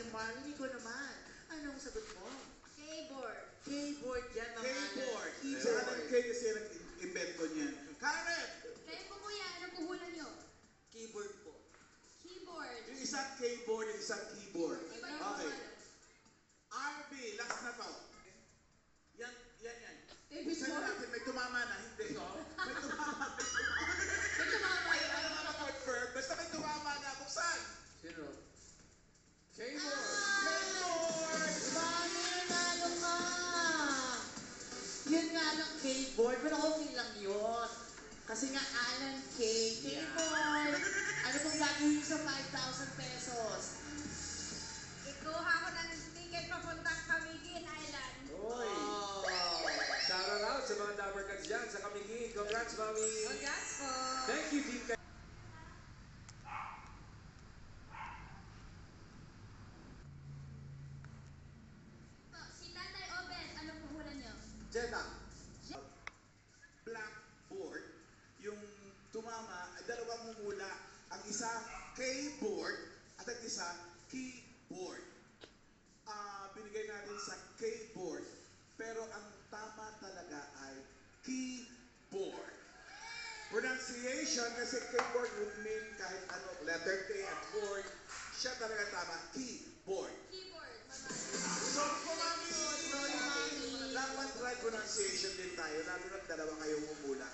Marlene, ikaw naman. Anong sagot mo? Keyboard. Keyboard yan, mga Keyboard. Keyboard. Saka ng K kasi nag-invento niyan. Karen! Kayo po kuya, anong puhulan nyo? Keyboard po. Keyboard. Yung isang keyboard, yung isang keyboard. Iba yung Okay. pangalan. RB, last na to. Yan. Keyboard. Buksan na natin, may tumama na. Hindi, oh. May tumama. May tumama. Ay, ano na confirm? Basta may tumama na. Buksan. Sino? Keyboard! Keyboard! Mami, nanalo ka! Yun nga lang, keyboard. Pero okay lang yun. Kasi nga, Alan K. Keyboard! Ano pong gagawin sa 5,000 pesos? Ikuha ko ng ticket papuntang Camiguin Island. Uy! Shout out sa mga Dapper Cats dyan sa Camiguin. Congrats, Mami! Congrats po. Thank you, Team Ka- Si Tatay Obed, anong puhulan nyo? Jenna. Blackboard, yung tumama, dalawang mumula. Ang isa, keyboard, at ang isa, keyboard. Binigay natin sa keyboard, pero ang tama talaga ay keyboard. Pronunciation, kasi keyboard would mean kahit ano, letter K at board, siya talaga tama, keyboard. Keyboard. So, kumami, dapat right pronunciation din tayo, lalo na dalawa kayong mumula.